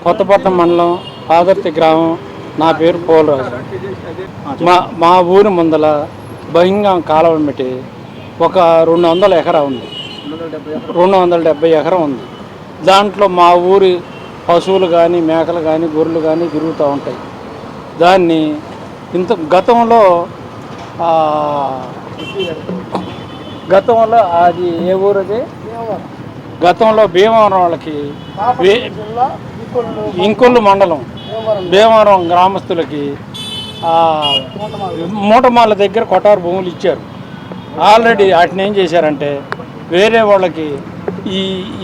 కొత్తపట్నం మండలం పాదర్తి గ్రామం. నా పేరు పోలరాజు. మా ఊరి ముందల బహింగం కాలువ పెట్టి ఒక 200 ఎకరా ఉంది. 270 ఎకరం ఉంది. దాంట్లో మా ఊరి పశువులు కానీ మేకలు కానీ గొర్రెలు కానీ తిరుగుతూ ఉంటాయి. దాన్ని గతంలో అది ఏ ఊరు? అది గతంలో భీమవరం వాళ్ళకి ఇంకొల్లు మండలం భీమవరం గ్రామస్తులకి మూటమాల దగ్గర కొటారు భూములు ఇచ్చారు. ఆల్రెడీ వాటిని ఏం చేశారంటే వేరే వాళ్ళకి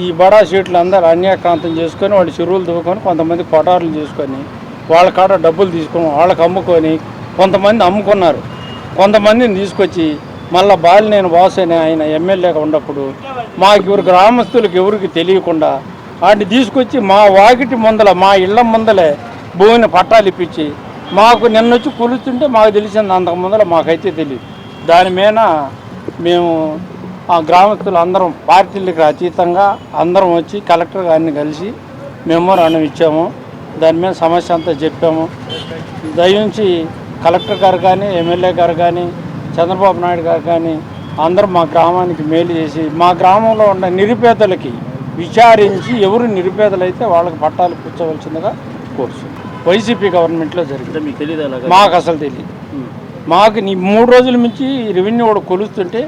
ఈ బడా సీట్లు అందరూ అన్యాక్రాంతం చేసుకొని వాళ్ళు చెరువులు దువ్వుకొని కొంతమంది కొటారులు చేసుకొని వాళ్ళ కాడ డబ్బులు తీసుకొని వాళ్ళకి అమ్ముకొని కొంతమంది అమ్ముకున్నారు. కొంతమందిని తీసుకొచ్చి మళ్ళీ బాలినేని వాసు అని ఆయన ఎమ్మెల్యేగా ఉన్నప్పుడు మాకు ఎవరు గ్రామస్తులకు ఎవరికి తెలియకుండా వాటిని తీసుకొచ్చి మా వాకిటి ముందల మా ఇళ్ల ముందలే భూమిని పట్టాలు ఇప్పించి మాకు నిన్నొచ్చి కొలుస్తుంటే మాకు తెలిసింది. అంతకు ముందర మాకైతే తెలియదు. దాని మీద మేము ఆ గ్రామస్తులు అందరం పార్టీలకు అతీతంగా అందరం వచ్చి కలెక్టర్ గారిని కలిసి మెమోరాండం ఇచ్చాము. దాని మీద సమస్య అంతా చెప్పాము. దయించి కలెక్టర్ గారు కానీ ఎమ్మెల్యే గారు కానీ చంద్రబాబు నాయుడు గారు కానీ అందరూ మా గ్రామానికి మేలు చేసి మా గ్రామంలో ఉన్న నిరుపేదలకి విచారించి ఎవరు నిరుపేదలైతే వాళ్ళకి పట్టాలు పుచ్చవలసిందిగా కోర్సు వైసీపీ గవర్నమెంట్లో జరిగింది. మీకు తెలియదు? మాకు అసలు తెలియదు. మాకు 3 రోజుల నుంచి రెవెన్యూ కూడా కొలుస్తుంటే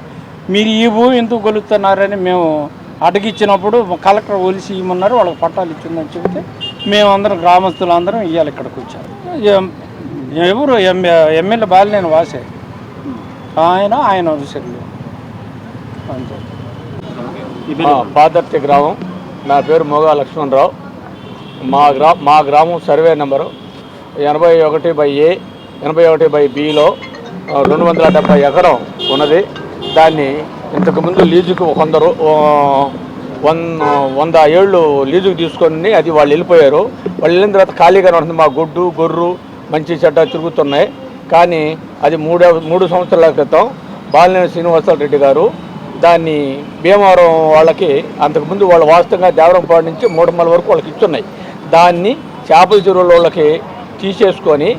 మీరు ఈ భూమి ఎందుకు కొలుస్తున్నారని మేము అడిగిచ్చినప్పుడు కలెక్టర్ ఒలిసి ఇమ్మన్నారు. వాళ్ళకి పట్టాలు ఇచ్చిందని చెబితే మేమందరం గ్రామస్తులు అందరం ఇవాళ ఇక్కడికి వచ్చారు. ఎవరు ఎమ్మెల్యే బాలినేని వాసే ఆయన విషయంలో అంతే. పాదర్తి గ్రామం. నా పేరు మోగా లక్ష్మణరావు. మా గ్రామం సర్వే నెంబరు 81/A 81/Bలో 270 ఎకరం ఉన్నది. దాన్ని ఇంతకుముందు లీజుకు 100 ఏళ్ళు లీజుకు తీసుకొని అది వాళ్ళు వెళ్ళిపోయారు. వాళ్ళు వెళ్ళిన తర్వాత ఖాళీగానే ఉంటుంది. మా గొడ్డు గొర్రు మంచి చెడ్డ తిరుగుతున్నాయి. కానీ అది 3 సంవత్సరాల క్రితం బాలినేని శ్రీనివాసరెడ్డి గారు దాన్ని భీమవరం వాళ్ళకి అంతకుముందు వాళ్ళు వాస్తవంగా దేవరంపాడు నుంచి మూడమల వరకు వాళ్ళకి ఇచ్చున్నాయి. దాన్ని చేపల చెరువుల వాళ్ళకి తీసేసుకొని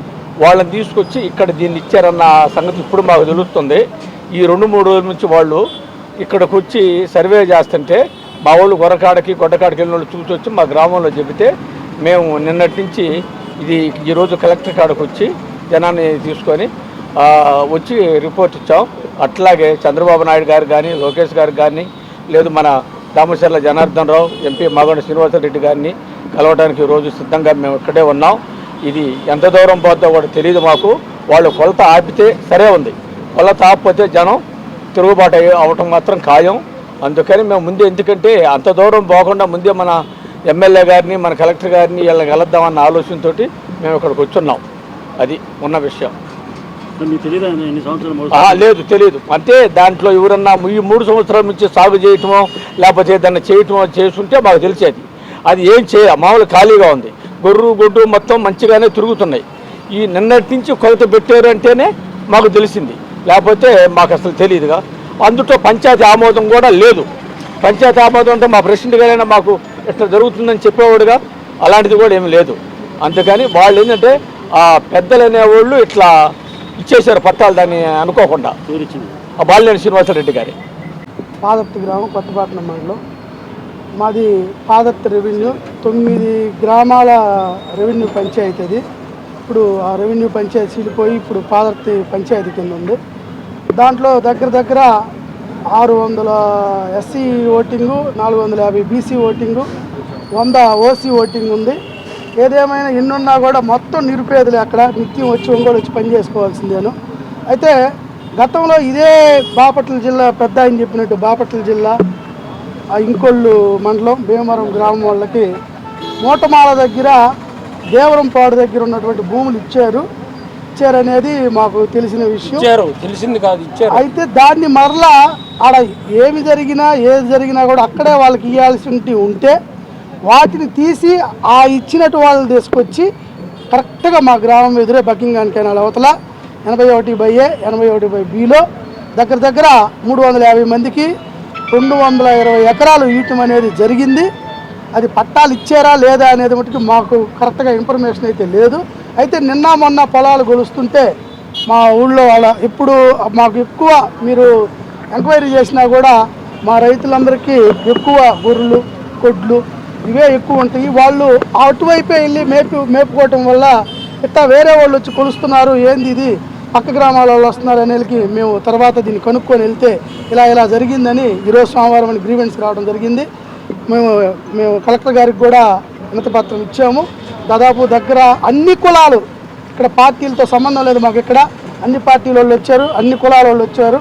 వాళ్ళని తీసుకొచ్చి ఇక్కడ దీన్ని ఇచ్చారన్న సంగతి ఇప్పుడు మాకు తెలుస్తుంది. ఈ 2-3 రోజుల నుంచి వాళ్ళు ఇక్కడికి వచ్చి సర్వే చేస్తుంటే మా వాళ్ళు గొర్రకాడకి గొడ్డకాడికి వెళ్ళిన వాళ్ళు చూసొచ్చి మా గ్రామంలో చెబితే మేము నిన్నటి నుంచి ఈరోజు కలెక్టర్ కాడకు వచ్చి జనాన్ని తీసుకొని వచ్చి రిపోర్ట్ ఇచ్చాం. అట్లాగే చంద్రబాబు నాయుడు గారు కానీ లోకేష్ గారు కానీ లేదు మన దామచర్ల జనార్దన్ రావు ఎంపీ మాగంటి శ్రీనివాసరెడ్డి గారిని కలవడానికి రోజు సిద్ధంగా మేము ఇక్కడే ఉన్నాం. ఇది ఎంత దూరం పోతుందో కూడా తెలియదు మాకు. వాళ్ళు కొలత ఆపితే సరే ఉంది, కొలత ఆపిపోతే జనం తిరుగుబాటు అవటం మాత్రం ఖాయం. అందుకని మేము ముందే, ఎందుకంటే అంత దూరం పోకుండా ముందే మన ఎమ్మెల్యే గారిని మన కలెక్టర్ గారిని వీళ్ళని కలుద్దామన్న ఆలోచనతో మేము ఇక్కడికి వచ్చున్నాం. అది ఉన్న విషయం. లేదు, తెలియదు. అంటే దాంట్లో ఎవరన్నా ఈ 3 సంవత్సరాల నుంచి సాగు చేయటమో లేకపోతే ఏదన్నా చేయటమో చేస్తుంటే మాకు తెలిసేది. అది ఏం మామూలు ఖాళీగా ఉంది. గొడ్డు మొత్తం మంచిగానే తిరుగుతున్నాయి. ఈ నిన్నటి నుంచి కొలత పెట్టారు అంటేనే మాకు తెలిసింది, లేకపోతే మాకు అసలు తెలియదుగా. అందులో పంచాయతీ ఆమోదం కూడా లేదు. పంచాయతీ ఆమోదం అంటే మా ప్రెసిడెంట్ గారైనా మాకు ఇట్లా జరుగుతుందని చెప్పేవాడుగా, అలాంటిది కూడా ఏమి లేదు. అందుకని వాళ్ళు ఏంటంటే ఆ పెద్దలు అనేవాళ్ళు ఇట్లా ఇచ్చేశారు పట్టాలు, దాన్ని అనుకోకుండా. ఆ బాలినేని శ్రీనివాసరెడ్డి గారి. పాదర్తి గ్రామం, కొత్తపట్నం మండలం. మాది పాదర్తి రెవెన్యూ 9 గ్రామాల రెవెన్యూ పంచాయతీ. అది ఇప్పుడు ఆ రెవెన్యూ పంచాయతీ చీలిపోయి ఇప్పుడు పాదర్తి పంచాయతీ కింద ఉంది. దాంట్లో దగ్గర 600 SC voting, 450 BC voting, 100 OC voting ఉంది. ఏదేమైనా ఎన్నున్నా కూడా మొత్తం నిరుపేదలు అక్కడ నిత్యం వచ్చి ఒంగోలు వచ్చి పని చేసుకోవాల్సిందేను. అయితే గతంలో ఇదే బాపట్ల జిల్లా పెద్ద ఆయన చెప్పినట్టు బాపట్ల జిల్లా ఇంకొల్లు మండలం భీమవరం గ్రామం వాళ్ళకి మూటమాల దగ్గర దేవరంపాడు దగ్గర ఉన్నటువంటి భూములు ఇచ్చారనేది మాకు తెలిసిన విషయం. తెలిసింది కాదు, ఇచ్చారు. అయితే దాన్ని మరలా ఆడ ఏది జరిగినా కూడా అక్కడే వాళ్ళకి ఇవ్వాల్సి ఉంటే వాటిని తీసి ఆ ఇచ్చినట్టు వాళ్ళు తీసుకొచ్చి కరెక్ట్గా మా గ్రామం ఎదురే బకింగ్హామ్ కెనాల్ అవతల 81/A 81/Bలో దగ్గర 350 మందికి 220 ఎకరాలు ఇవ్వటం అనేది జరిగింది. అది పట్టాలు ఇచ్చారా లేదా అనేది మటుకు మాకు కరెక్ట్గా ఇన్ఫర్మేషన్ అయితే లేదు. అయితే నిన్న మొన్న పొలాలు గొలుస్తుంటే మా ఊళ్ళో వాళ్ళ ఇప్పుడు మాకు ఎక్కువ మీరు ఎంక్వైరీ చేసినా కూడా మా రైతులందరికీ ఎక్కువ గొర్రెలు కొడ్లు ఇవే ఎక్కువ ఉంటాయి. వాళ్ళు అటువైపే వెళ్ళి మేపుకోవటం వల్ల ఇట్లా వేరే వాళ్ళు వచ్చి కొలుస్తున్నారు, ఏంది ఇది పక్క గ్రామాల వాళ్ళు వస్తున్నారు అనేది మేము తర్వాత దీన్ని కనుక్కొని వెళ్తే ఇలా జరిగిందని ఈరోజు సోమవారం అని గ్రీవెన్స్ రావడం జరిగింది. మేము కలెక్టర్ గారికి కూడా వినతిపత్రం ఇచ్చాము. దాదాపు దగ్గర అన్ని కులాలు, ఇక్కడ పార్టీలతో సంబంధం లేదు మాకు, ఇక్కడ అన్ని పార్టీల వాళ్ళు వచ్చారు, అన్ని కులాల వాళ్ళు వచ్చారు.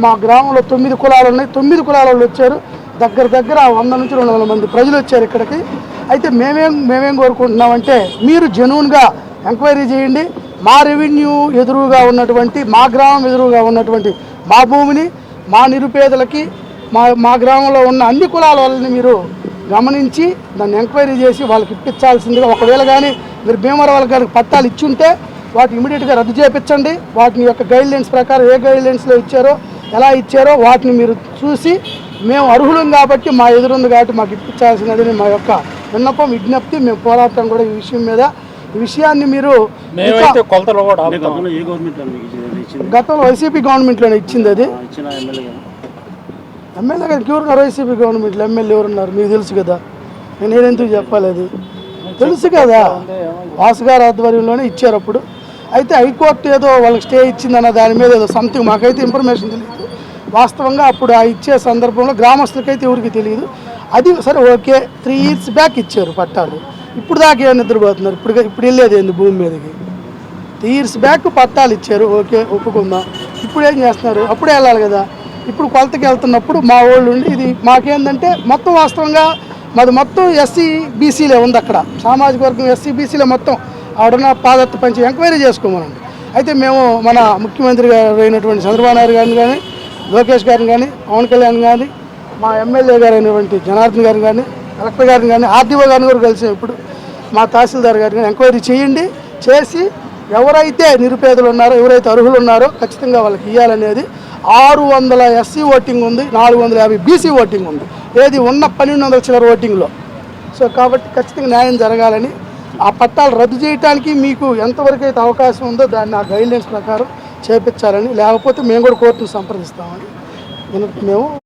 మా గ్రామంలో 9 కులాలు ఉన్నాయి, 9 కులాల వాళ్ళు వచ్చారు. దగ్గర 100 నుంచి 200 మంది ప్రజలు వచ్చారు ఇక్కడికి. అయితే మేమేం కోరుకుంటున్నామంటే మీరు జెన్యూన్గా ఎంక్వైరీ చేయండి. మా రెవెన్యూ ఎదురుగా ఉన్నటువంటి, మా గ్రామం ఎదురుగా ఉన్నటువంటి మా భూమిని మా నిరుపేదలకి మా గ్రామంలో ఉన్న అన్ని కులాల వాళ్ళని మీరు గమనించి దాన్ని ఎంక్వైరీ చేసి వాళ్ళకి ఇప్పించాల్సిందిగా, ఒకవేళ కానీ మీరు భీమవరం వాళ్ళకి కానీ పట్టాలు ఇచ్చుంటే వాటిని ఇమీడియట్గా రద్దు చేయించండి. వాటిని యొక్క గైడ్లైన్స్ ప్రకారం ఏ గైడ్లైన్స్లో ఇచ్చారో ఎలా ఇచ్చారో వాటిని మీరు చూసి, మేము అర్హులం కాబట్టి మా ఎదురుంది కాబట్టి మాకు ఇప్పించాల్సినది మా యొక్క విన్నపం, విజ్ఞప్తి. మేము పోరాటం కూడా ఈ విషయం మీద, ఈ విషయాన్ని మీరు గతంలో వైసీపీ గవర్నమెంట్లోనే ఇచ్చింది. అది ఎమ్మెల్యే గారికి ఎవరున్నారు వైసీపీ గవర్నమెంట్లో? ఎమ్మెల్యే ఎవరున్నారు మీకు తెలుసు కదా, నేను ఎందుకు చెప్పాలి, అది తెలుసు కదా. వాసు గారి ఆధ్వర్యంలోనే ఇచ్చారు అప్పుడు. అయితే హైకోర్టు ఏదో వాళ్ళకి స్టే ఇచ్చిందన్న దాని మీద ఏదో సంథింగ్, మాకైతే ఇన్ఫర్మేషన్ తెలియదు వాస్తవంగా. అప్పుడు ఆ ఇచ్చే సందర్భంలో గ్రామస్తులకైతే ఎవరికి తెలియదు. అది సరే, ఓకే, 3 years బ్యాక్ ఇచ్చారు పట్టాలు. ఇప్పుడు దాకా ఏమైనా నిద్రపోతున్నారు? ఇప్పుడు వెళ్ళేది ఏంది భూమి మీదకి? 3 years బ్యాక్ పట్టాలు ఇచ్చారు, ఓకే, ఒప్పుకుందాం. ఇప్పుడు ఏం చేస్తున్నారు? అప్పుడే వెళ్ళాలి కదా. ఇప్పుడు కొలతకి వెళ్తున్నప్పుడు మా వాళ్ళు ఉండి, ఇది మాకేందంటే మొత్తం వాస్తవంగా మాది మొత్తం ఎస్సీ బీసీలే ఉంది. అక్కడ సామాజిక వర్గం ఎస్సీ బీసీలే మొత్తం. ఆవిడన్న పాదత్త పంచి ఎంక్వైరీ చేసుకోమనండి. అయితే మేము మన ముఖ్యమంత్రి గారు అయినటువంటి చంద్రబాబు నాయుడు గారిని కానీ, లోకేష్ గారిని కానీ, పవన్ కళ్యాణ్ కానీ, మా ఎమ్మెల్యే గారు అయినటువంటి జనార్దన్ గారిని కానీ, కలెక్టర్ గారిని కానీ, ఆర్డీఓ గారిని కూడా కలిసి ఇప్పుడు మా తహసీల్దార్ గారిని కానీ ఎంక్వైరీ చేయండి. చేసి ఎవరైతే నిరుపేదలు ఉన్నారో, ఎవరైతే అర్హులు ఉన్నారో ఖచ్చితంగా వాళ్ళకి ఇవ్వాలనేది. 600 ఎస్సీ ఓటింగ్ ఉంది, 450 బీసీ ఓటింగ్ ఉంది, ఏది ఉన్న 1200 చిల్లర ఓటింగ్లో. సో కాబట్టి ఖచ్చితంగా న్యాయం జరగాలని, ఆ పట్టాలు రద్దు చేయడానికి మీకు ఎంతవరకు అయితే అవకాశం ఉందో దాన్ని ఆ గైడ్లైన్స్ ప్రకారం చేపించాలని, లేకపోతే మేము కూడా కోర్టును సంప్రదిస్తామని మేము